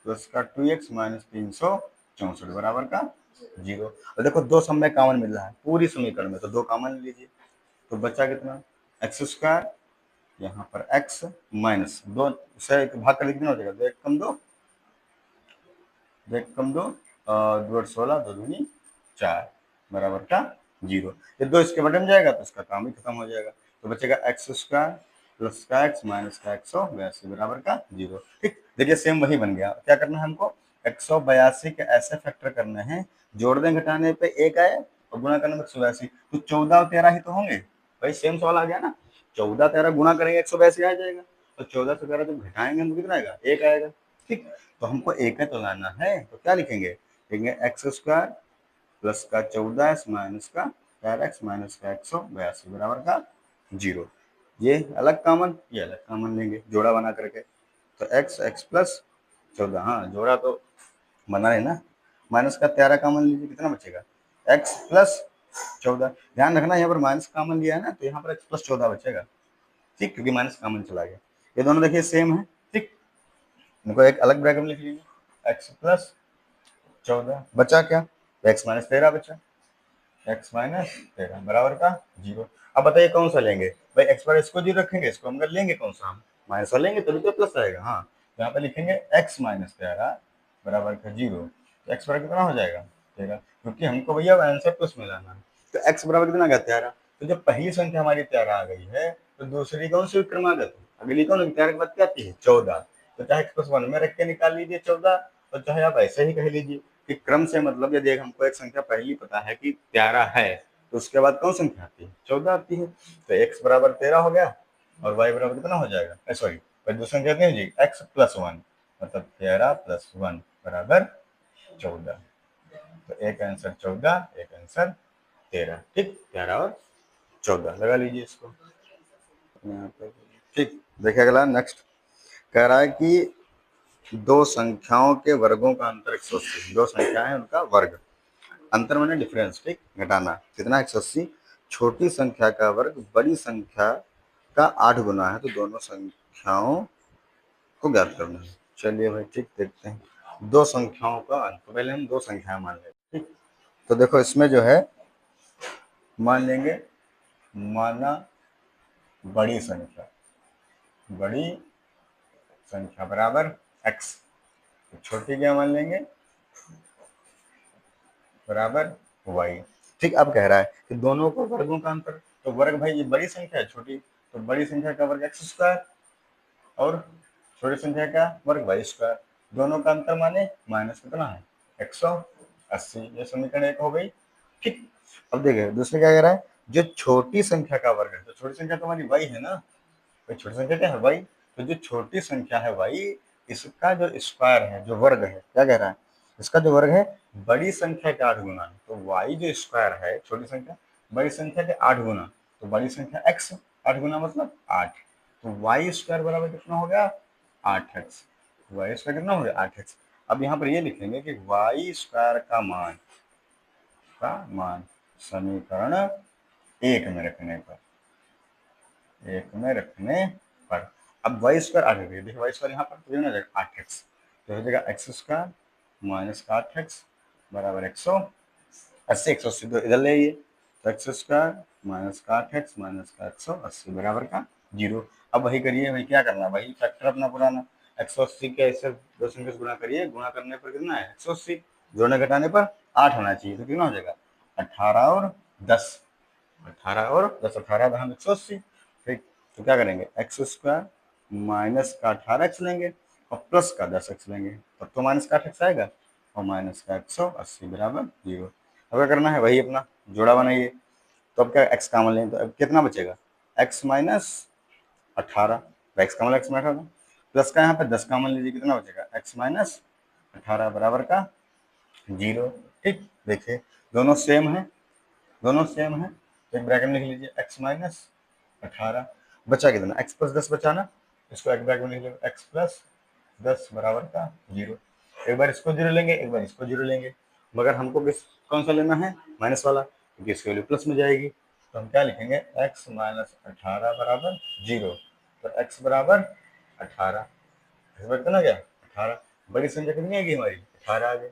प्लस का 2x माइनस 364 बराबर का 0। और देखो दो समय कॉमन मिल रहा है पूरी समीकरण में, तो दो कॉमन लीजिए, तो बचा कितना, एक्स स्क्वायर, यहाँ पर x माइनस दो से एक भाग कर लिखना हो जाएगा, दो एक कम दो, दो एक कम दो, दो 16 दो दूनी 4 बराबर का 0। ये दो इसके बटन जाएगा तो इसका काम ही खत्म हो जाएगा, तो बचेगा एक्स स्क्वायर प्लस का एक्स माइनस का 182 बराबर का 0। ठीक, देखिए सेम वही बन गया। क्या करना है हमको, 182 के ऐसे फैक्टर करने हैं, जोड़ने घटाने पे एक आए और गुणा करने में 182, तो 14 और 13 ही तो होंगे भाई, सेम सवाल आ गया ना, 14 13 गुणा करेंगे 182 आ जाएगा, और 14 से 13 जब घटाएंगे तो कितना आएगा, एक आएगा। ठीक। तो हमको एक तो लाना है, तो क्या लिखेंगे, लिखेंगे एक्स स्क्वायर प्लस का 14 माइनस का 4x माइनस का 182 बराबर का 0। ये अलग कॉमन, ये अलग कॉमन लेंगे जोड़ा बना करके। तो x x प्लस 14, हाँ जोड़ा तो बना है ना। माइनस का 13 कॉमन लीजिए, कितना बचेगा, x प्लस 14। ध्यान रखना यहाँ पर माइनस कॉमन लिया है ना, तो यहाँ पर x प्लस 14 बचेगा। ठीक, क्योंकि माइनस कॉमन चला गया। ये दोनों देखिए सेम है। ठीक, इनको एक अलग ब्रैकेट में लिख लीजिए, x प्लस 14 बचा क्या, x माइनस 13 बचा, x माइनस 13 बराबर का 0। अब बताइए कौन सा लेंगे भाई, x पर इसको 0 रखेंगे, इसको हम कर लेंगे कौन सा, हम माइनस वाला लेंगे तभी तो प्लस आएगा। हाँ, तो यहाँ पे लिखेंगे x माइनस 13 बराबर का 0। तो x बराबर कितना हो जाएगा 13, क्योंकि हमको भैया आंसर तो उसमें लाना है। तो x बराबर कितना आ गया 13। तो जब पहली संख्या हमारी 13 आ गई है, तो दूसरी कौन सी क्रमागत, अगली कौन 13 के बाद क्या आती है 14। तो चाहे x प्लस 1 में रख के निकाल लीजिए 14, और चाहे आप ऐसे ही कह लीजिए कि क्रम से, मतलब यदि हमको एक संख्या पहली पता है कि 13 है, तो उसके बाद कौन संख्या आती है 14 आती है। तो x बराबर 13 हो गया, और y बराबर कितना हो जाएगा, सॉरी दूसरी संख्या कितनी हो जाएगी, x प्लस 1, मतलब 13 प्लस 1 बराबर 14। तो एक आंसर 14, एक आंसर 13। ठीक, 13 और 14 लगा लीजिए इसको यहाँ पे। ठीक, देखिए अगला नेक्स्ट कह रहा है कि दो संख्याओं के वर्गों का अंतर 180। दो संख्याएं हैं, उनका वर्ग, अंतर माने डिफरेंस। ठीक, घटाना कितना 180। छोटी संख्या का वर्ग बड़ी संख्या का 8 गुना है, तो दोनों संख्याओं को ज्ञात करना है। चलिए भाई ठीक, देखते हैं दो संख्याओं का अंतर। तो पहले हम दो संख्याएं मान लेते हैं। ठीक, तो देखो इसमें जो है मान लेंगे, माना बड़ी संख्या, बड़ी संख्या बराबर x, तो छोटी क्या मान लेंगे बराबर y। ठीक, अब कह रहा है कि दोनों को वर्गों का अंतर, तो वर्ग भाई ये बड़ी संख्या है छोटी, तो बड़ी संख्या का वर्ग एक्स स्क्वायर, और छोटी संख्या का वर्ग वाई स्क्वायर। दोनों का अंतर माने माइनस कितना है 180। ये समीकरण एक हो गई। ठीक, अब देखिए दूसरे क्या कह रहा है, जो छोटी संख्या का वर्ग है, तो छोटी संख्या तो हमारी y है ना, भाई छोटी संख्या क्या है y। तो जो छोटी संख्या है y, इसका जो स्क्वायर है, जो वर्ग है, क्या कह रहा है, इसका जो वर्ग है बड़ी संख्या के 8 गुना है। तो y जो स्क्वायर है, छोटी संख्या बड़ी संख्या के 8 गुना, तो बड़ी संख्या x 8 गुना मतलब 8। तो वाई स्क्वायर बराबर कितना हो गया 8x। वाई स्क्वायर कितना हो गया 8x। अब यहाँ पर ये लिखेंगे कि वाई स्क्वायर का मान समीकरण एक में रखने पर, एक में रखने पर। अब वाई स्क्वायर आ गया, देखिए वाई स्क्वायर यहाँ पर तो हो जाएगा 8x, तो हो जाएगा एक्स स्क्वायर माइनस का 8x बराबर 180। 180 तो इधर ले आइए, तो एक्स स्क्वायर माइनस का 8x माइनस का 180 बराबर का 0। अब वही करिए, वही क्या करना, वही फैक्टर अपना पुराना 180 के ऐसे दो संख्या से गुणा करिए, गुणा करने पर कितना है 180, जोड़ने घटाने पर 8 होना चाहिए, तो कितना हो जाएगा 18 और 10, 18 और 10, 18 दहम 180। ठीक, तो क्या करेंगे एक्स स्क्वायर माइनस का 18x लेंगे और प्लस का 10x लेंगे, तब तो माइनस का 8x आएगा, और माइनस का 180 बराबर 0। अब क्या करना है, वही अपना जोड़ा बनाइए। तो अब क्या x कॉमन लेंगे, तो अब कितना बचेगा x minus 18, x common x minus 18, plus का यहाँ पे 10 कॉमन लीजिए, कितना बचेगा x माइनस 18 बराबर का 0। ठीक, देखिए दोनों सेम है, दोनों सेम है, तो एक ब्रैकेट में लिख लीजिए x माइनस 18, बचा कितना x प्लस 10 बचा ना, इसको एक ब्रैकेट में लिख लीजिए x प्लस 10 बराबर का 0। एक बार इसको 0 लेंगे, एक बार इसको 0 लेंगे, मगर हमको किस कौन सा लेना है माइनस वाला, क्योंकि इसकी वैल्यू प्लस में जाएगी। तो हम क्या लिखेंगे x माइनस 18 बराबर 0। तो x बराबर 18, कितना गया 18, बड़ी संख्या कितनी आएगी हमारी 18 आ गई।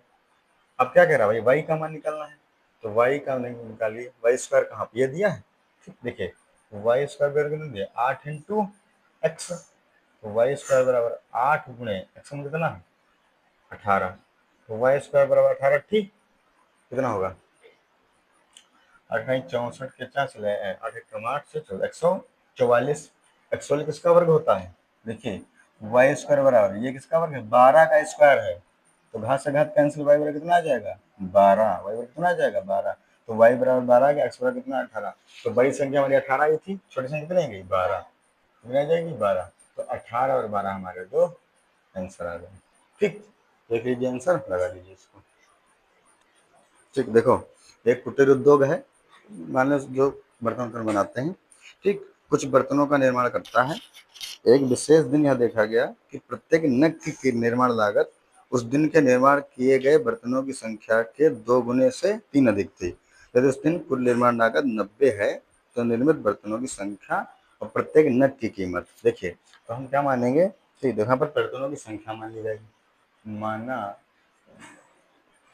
अब क्या कह रहा है भाई y का मान निकालना है, तो y का नहीं निकालिए, वाई स्क्वायर कहाँ पे ये दिया है। ठीक, देखिए वाई स्क्वायर बराबर कितना दिया 8 इंटू एक्स, तो वाई स्क्वायर बराबर 8 गुणे एक्स में कितना है 18, तो वाई स्क्वायर बराबर 18। ठीक, कितना होगा 8 64 के 4 चले 8 1 8 से 144। 144 किसका वर्ग होता है, देखिए वाई स्क्वायर बराबर ये किसका वर्ग है 12 का स्क्वायर है, तो घात से घात कैंसिल, वाई बराबर कितना आ जाएगा 12, वाई बराबर कितना आ जाएगा 12, तो वाई बराबर 12 आ गया, एक्स बराबर कितना 18। तो बड़ी संख्या हमारी 18 आई थी, छोटी संख्या कितनी आ गई 12, कितनी आ जाएगी 12। तो 18 और 12 हमारे दो आंसर आ गए। ठीक, देख लीजिए आंसर, लगा लीजिए इसको। ठीक, देखो एक कुटीर उद्योग है, मान लो जो बर्तन वर्तन बनाते हैं, ठीक, कुछ बर्तनों का निर्माण करता है। एक विशेष दिन यह देखा गया कि प्रत्येक नग की निर्माण लागत उस दिन के निर्माण किए गए बर्तनों की संख्या के 2 गुने से 3 अधिक थी। यदि उस दिन कुल निर्माण लागत 90 है तो निर्मित बर्तनों की संख्या और प्रत्येक नग की कीमत, देखिए तो हम क्या मानेंगे, ठीक, यहाँ पर बर्तनों की संख्या मान ली जाएगी, माना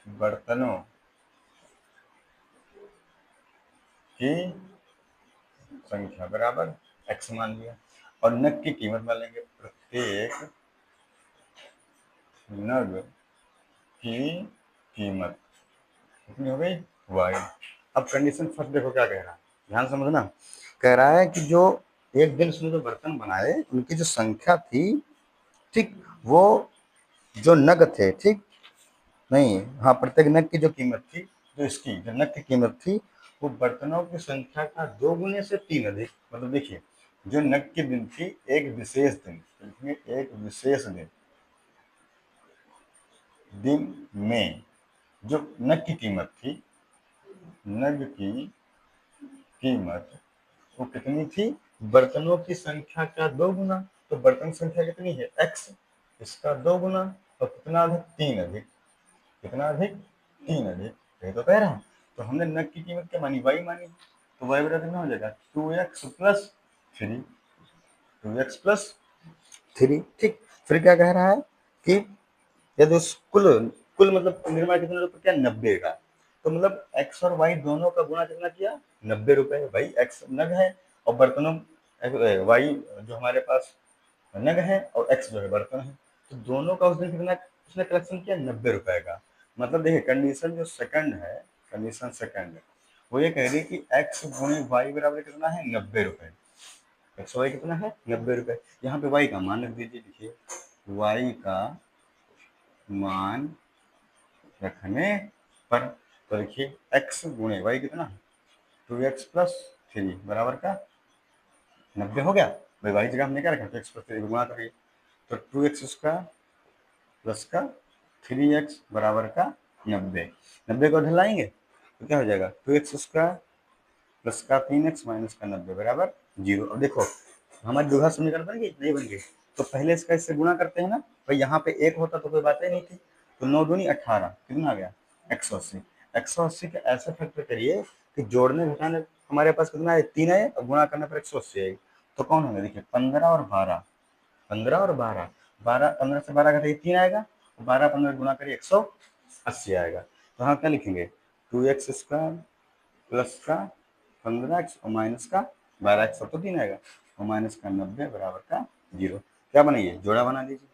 बर्तनों की संख्या बराबर x मान लिया, और नग की कीमत मान लेंगे, प्रत्येक नग की कीमत कितनी हो गई y। अब कंडीशन फर्स्ट देखो क्या कह रहा है, ध्यान समझना। कह रहा है कि जो एक दिन उसने जो बर्तन बनाए उनकी जो संख्या थी, ठीक, वो जो नग थे, ठीक, नहीं, हाँ, प्रत्येक नग की जो कीमत थी, जो इसकी जो नग की कीमत थी, वो बर्तनों की संख्या का 2 गुने से 3 अधिक। मतलब देखिए जो नग की दिन थी, एक विशेष दिन, एक विशेष दिन में जो नग की कीमत थी, नग की कीमत वो कितनी थी, बर्तनों की संख्या का 2 गुना। तो बर्तन संख्या कितनी है x, इसका 2 गुना, और कितना अधिक, 3 अधिक, कितना अधिक, 3 अधिक, ये तो कह रहा है। तो हमने नग की कीमत क्या मानी, y मानी, तो y बराबर कितना हो जाएगा 2x प्लस 3, 2x प्लस 3, ठीक। फिर क्या कह रहा है कि यदि उस कुल कुल मतलब निर्माण कितने रुपए क्या, 90 का, तो मतलब x और y दोनों का गुणा कितना किया, 90 रुपए। भाई x नग है और बर्तनों, y जो हमारे पास नग है और x जो है बर्तन है, तो दोनों का उस दिन कितना उसने कलेक्शन किया, 90 रुपए का। मतलब देखिए कंडीशन जो सेकंड है, कंडीशन सेकंड वो ये कह रही है कि x गुणे y बराबर कितना है, 90 रुपए। एक्स वाई कितना है, 90 रुपए। यहाँ पे y का मान रख दीजिए, देखिए y का मान रखने पर, तो देखिए x गुणे y कितना है, 2x प्लस 3 बराबर का 90 हो गया। भाई y जगह हमने क्या रखा, 2x प्लस 3 गुणा करिए, तो 2x उसका प्लस का 3x बराबर का 90, 90 को ढलाएंगे तो क्या हो जाएगा, 2x उसका प्लस का 3x माइनस का 90 बराबर 0। अब देखो हमारी द्विघात समीकरण बन गई, नहीं बन गई, तो पहले इसका इससे गुणा करते हैं ना, भाई यहाँ पे एक होता तो कोई बात ही नहीं थी, तो 9 दूनी 18, कितना आ गया 180। 180 के ऐसे फैक्टर करिए कि जोड़ने घटाने हमारे पास कितना है, 3 आए, और गुणा करने पर 180 आएगी, तो कौन होंगे, देखिए 15 और 12, 15 और 12, 12 15 से 12 घटाइए 3 आएगा, 12 15 गुणा करिए 180 आएगा। तो यहाँ क्या लिखेंगे, 2x स्क्वायर प्लस का 15x और माइनस का 12x, तो 3 आएगा, और माइनस का 90 बराबर का 0। क्या बनाइए, जोड़ा बना लीजिए।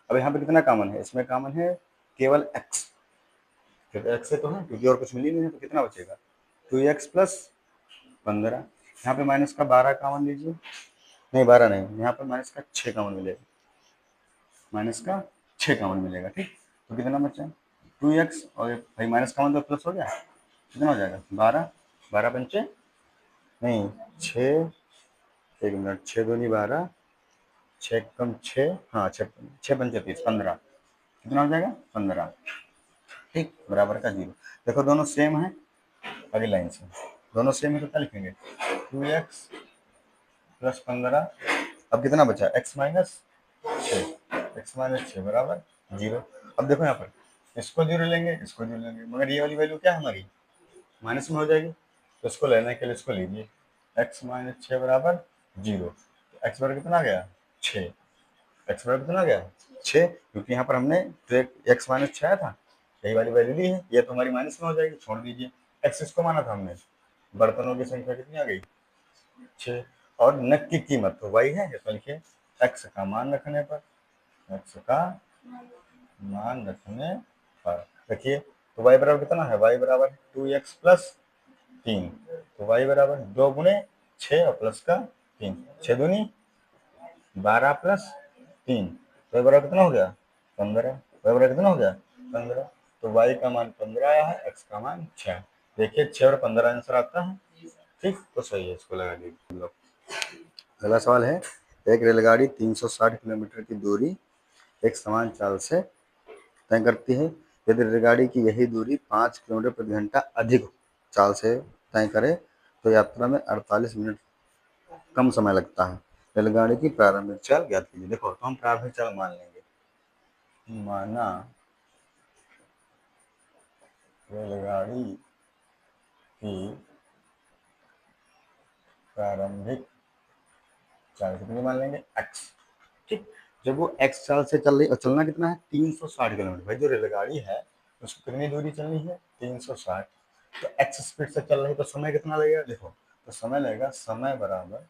अब यहाँ पे कितना कॉमन है, इसमें कॉमन है केवल x, क्योंकि x से तो है, क्योंकि और कुछ मिल ही नहीं है, तो कितना बचेगा 2x प्लस 15, यहाँ पे माइनस का 12 कॉमन लीजिए, नहीं 12 नहीं, यहाँ पर माइनस का 6 कॉमन मिलेगा, माइनस का 6 कॉमन मिलेगा, ठीक। तो कितना बचा 2x, और भाई माइनस कॉमन तो प्लस हो गया, कितना हो जाएगा 12, 12 पंचे नहीं 6, एक मिनट, 6 दूनी 12, 6 कम 6, हाँ 6 पंचे 30, 15, कितना हो जाएगा 15, ठीक, बराबर का 0। देखो दोनों सेम है, अगली लाइन से दोनों सेम है तो क्या लिखेंगे, 2x प्लस 15, अब कितना बचा x माइनस 6, x माइनस 6 बराबर 0। अब देखो यहाँ पर इसको 0 लेंगे, इसको 0 लेंगे, मगर ये वाली वैल्यू क्या है हमारी, माइनस में हो जाएगी, तो इसको लेने के लिए इसको लीजिए, x माइनस 6 बराबर 0, तो x बराबर कितना आ गया 6, x बराबर कितना आ गया 6, क्योंकि यहाँ पर हमने तो x माइनस 6 था, यही वाली वैल्यू ली है, ये तो हमारी माइनस में हो जाएगी, छोड़ दीजिए। x इसको माना था हमने, बर्तनों की संख्या कितनी आ गई 6, और नग की कीमत तो y है, इसमें लिखिए x का मान रखने पर, x का मान रखने पर देखिए, तो y बराबर कितना है, y बराबर 2x प्लस 3, तो y बराबर 2 गुणे 6 और प्लस का 3, 6 दूनी 12 प्लस 3, तो y बराबर कितना हो गया 15, y बराबर कितना हो गया 15, तो y का मान 15 आया है, x का मान 6, देखिए 6 और 15 आंसर आता है, ठीक, तो सही है, इसको लगा दीजिए। अगला सवाल है, एक रेलगाड़ी 360 किलोमीटर की दूरी एक समान चाल से तय करती है। यदि रेलगाड़ी की यही दूरी 5 किलोमीटर प्रति घंटा अधिक चाल से तय करे तो यात्रा में 48 मिनट कम समय लगता है। रेलगाड़ी की प्रारंभिक चाल ज्ञात कीजिए। देखो, तो हम प्रारंभिक चाल मान लेंगे। माना रेलगाड़ी की प्रारंभिक चाल कितनी मान लेंगे, x। ठीक, जब वो x चाल से चल रही और चलना कितना है 360 किलोमीटर। भाई जो रेलगाड़ी है उसको कितनी दूरी चलनी है 360, तो x स्पीड से चल रही तो समय कितना लगेगा। देखो, तो समय लगेगा, समय बराबर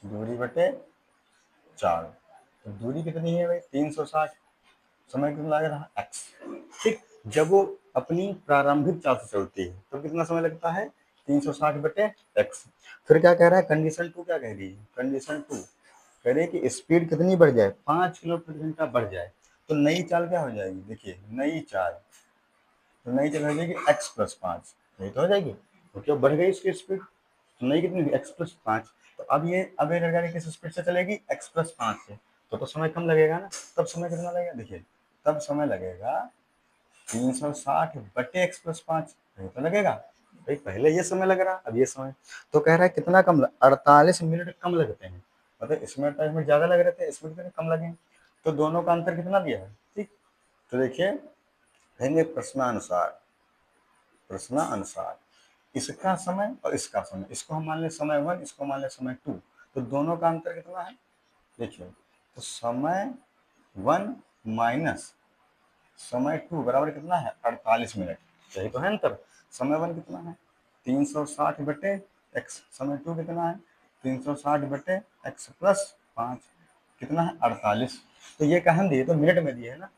दूरी बटे 4। तो दूरी कितनी है भाई 360, समय कितना लग रहा है x। ठीक, जब वो अपनी प्रारंभिक चाल से चलती है तो कितना समय लगता है 360 बटे x। फिर क्या कह रहा है, कंडीशन 2 क्या कह रही है, कंडीशन 2 कह रहे हैं कि स्पीड कितनी बढ़ जाए 5 किलोमीटर प्रति घंटा बढ़ जाए तो नई चाल क्या हो जाएगी। देखिए, नई चाल, तो नई चाल हो जाएगी x प्लस 5। यही तो हो जाएगी, क्योंकि बढ़ गई इसकी स्पीड। तो नई कितनी होगी x प्लस 5। तो अब ये रेलगाड़ी किस स्पीड से चलेगी x प्लस 5 से, तो समय कम लगेगा ना। तब समय कितना लगेगा, देखिए तब समय लगेगा 360 बटे x प्लस 5। तो लगेगा भाई, पहले ये समय लग रहा, अब ये समय। तो कह रहा है कितना कम, 48 मिनट कम लगते हैं। मतलब इसमें टाइम में ज्यादा लग रहे थे, इसमें कितने कम लगे। तो दोनों का अंतर कितना दिया है। ठीक, तो देखिए कहेंगे प्रश्नानुसार, प्रश्नानुसार इसका समय और इसका समय, इसको हम मान लें समय 1, इसको मान लें समय 2। तो दोनों का अंतर कितना है, देखिए तो समय 1 माइनस समय 2 बराबर कितना है 48 मिनट। यही तो है अंतर। समय 1 कितना है 360 बटे x, समय 2 कितना है 360 बटे x प्लस 5, कितना है 48। तो ये कहाँ दिए, तो मिनट में दिए है ना।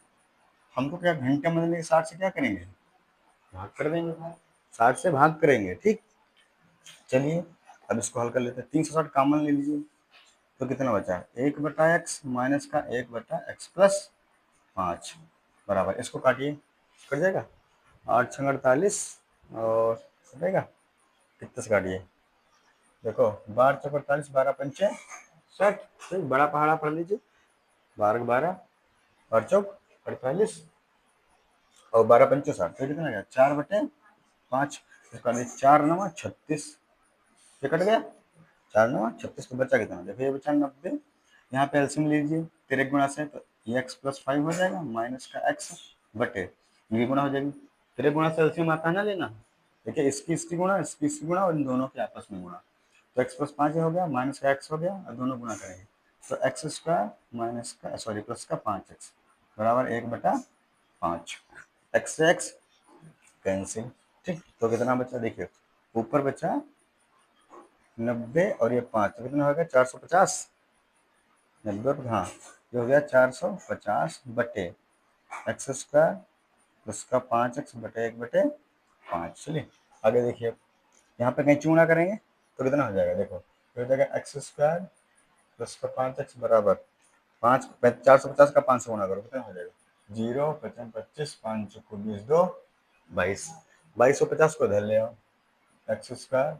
हमको क्या घंटे में देंगे, 60 से क्या करेंगे भाग कर देंगे, 60 से भाग करेंगे। ठीक, चलिए अब इसको हल कर लेते हैं। 360 कॉमन ले लीजिए, तो कितना बचा है 1 बटा एक्स माइनस का 1 बटा एक्स प्लस 5 बराबर, इसको काटिए, कट जाएगा 8 छंग 48 और कटेगा कितने से काटिए। देखो 12 चौक 48, 12 पंचे 60। तो बड़ा पहाड़ा पढ़ लीजिए, 12 12 और चौक 48 और 12 पंचे 60। तो कितना गया 4 बटे 5। इसका 4 9 36, ये कट गया 4 9 36। तो बचा कितना, देखो ये बचा 90। यहाँ पे एलसीएम लीजिए, 13 गुणा से तो ये x प्लस 5 हो जाएगा माइनस का x बटे ये गुणा हो जाएगी। 13 गुणा से एलसीएम आता है ना लेना। देखिए इसकी गुणा, इसकी गुणा और इन दोनों के आपस में गुणा। तो x प्लस 5 हो गया माइनस का x हो गया और दोनों गुणा करेंगे तो एक्स स्क्वायर माइनस का सॉरी प्लस का 5x बराबर 1 बटा 5। एक्स से एक्स कैंसिल। ठीक, तो कितना बचा, देखिए ऊपर बचा 90 और ये 5, तो कितना हो गया 450। 90, हाँ ये हो गया 450 बटे एक्स स्क्वायर प्लस का 5x बटे 1 बटे 5। चलिए आगे देखिए, यहाँ पे कहीं चूना करेंगे तो कितना हो जाएगा, देखो हो जाएगा एक्स स्क्वायर प्लस का 5x बराबर 5, 450 का 5 से गुणा करो कितना हो जाएगा 0 55 25 5 को 20 2 22। 2250 को धर ले आओ, एक्स स्क्वायर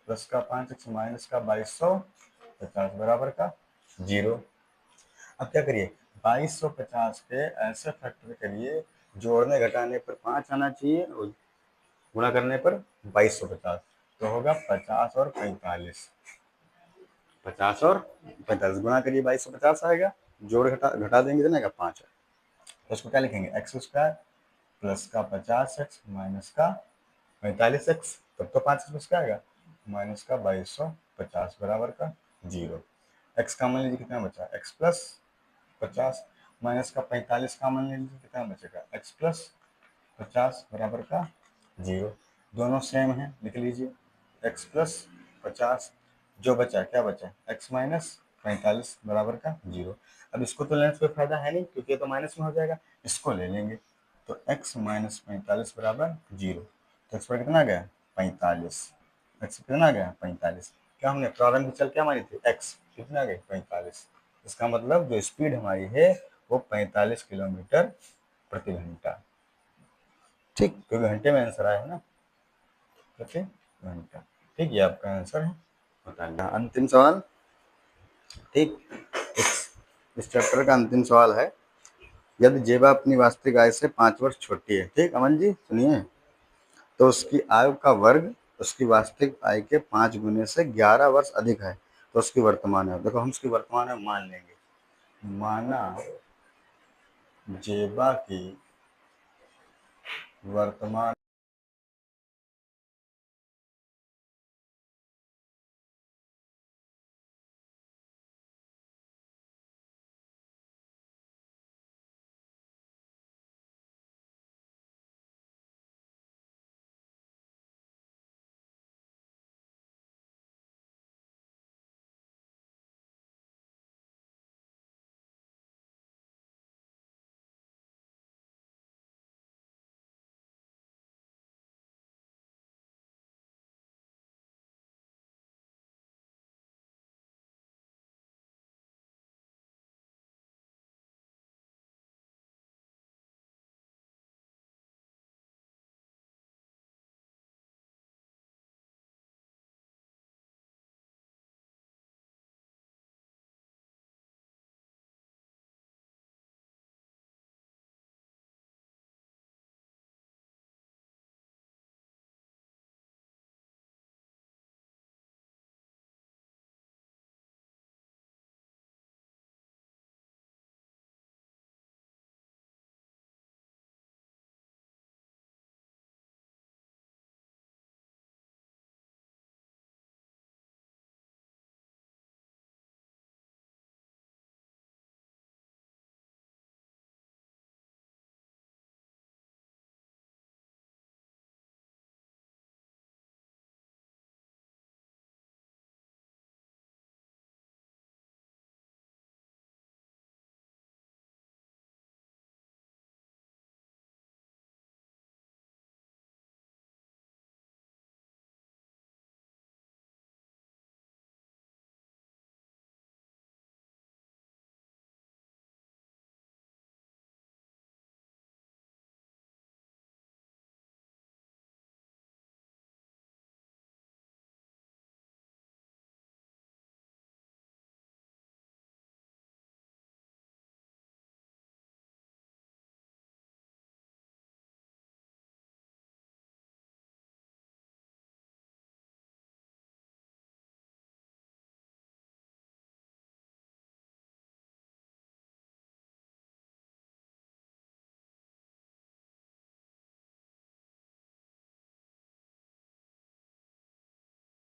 प्लस का 5x माइनस का 2250 बराबर का 0। अब क्या करिए 2250 के ऐसे फैक्टर करिए, जोड़ने घटाने पर 5 आना चाहिए और गुणा करने पर 2250। तो होगा 50 और 45, 50 और 45 गुणा करिए 2250 आएगा, जोड़ घटा घटा देंगे कितना का 5 है। तो इसको क्या लिखेंगे एक्स स्क्वायर प्लस का 50x माइनस का 45x, तब तो 5 प्लस क्या आएगा माइनस का 2250 बराबर का 0। एक्स का मान लीजिए कितना बचा एक्स प्लस 50 माइनस का 45 का मान लीजिए कितना बचेगा एक्स प्लस 50 बराबर का 0। दोनों सेम है, लिख लीजिए एक्स प्लस 50, जो बचा क्या बचा एक्स माइनस 45 बराबर का 0। अब इसको तो लेने से कोई फायदा है नहीं क्योंकि ये तो माइनस में हो जाएगा, इसको ले लेंगे तो x माइनस 45 बराबर 0। तो एक्स पर कितना आ गया 45, एक्स कितना आ गया 45। क्या हमने प्रारंभिक चल क्या मानी थी x, कितना आ गया 45। इसका मतलब जो स्पीड हमारी है वो 45 किलोमीटर प्रति घंटा। ठीक, क्योंकि घंटे में आंसर आया है ना, प्रति घंटा। ठीक, ये आपका आंसर है, बताइए अंतिम सवाल। ठीक, इस चैप्टर का अंतिम सवाल है यदि जेबा अपनी वास्तविक आय से 5 वर्ष छोटी है, ठीक अमन जी सुनिए, तो उसकी आयु का वर्ग उसकी वास्तविक आय के 5 गुने से 11 वर्ष अधिक है, तो उसकी वर्तमान आयु, देखो हम उसकी वर्तमान आयु मान लेंगे, माना जेबा की वर्तमान